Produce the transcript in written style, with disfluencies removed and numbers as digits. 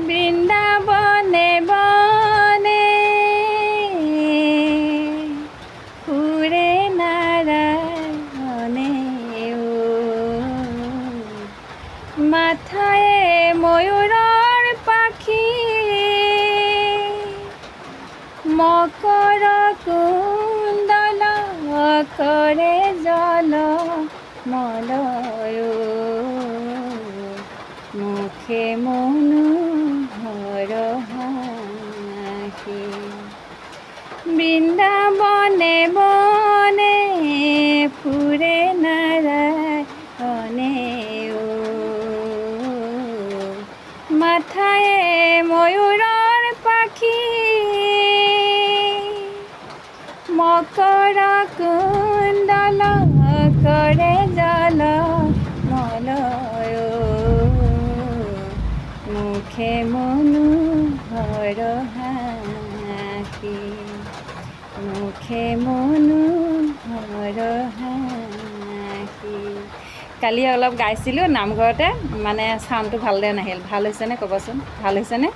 বৃন্দাবনে বনে ফুরে নারায়ণে ও মাথায় ময়ূরের পাখি মকর কুণ্ডল করে জল মলয় মুখে মনোহর হাসি বৃন্দাবনে বনে ফুরে নারায়ণে ও মাথায় ময়ূরের পাখি মকর কুণ্ডল করে জল মলয় মুখে মনোহর হাসি মুখে মনোহর হাসি। কালি অলপ গাইছিলোঁ নামঘৰতে, মানে চাউণ্ডটো ভালদৰে নাহিল। ভাল হৈছেনে ক'বচোন, ভাল হৈছেনে?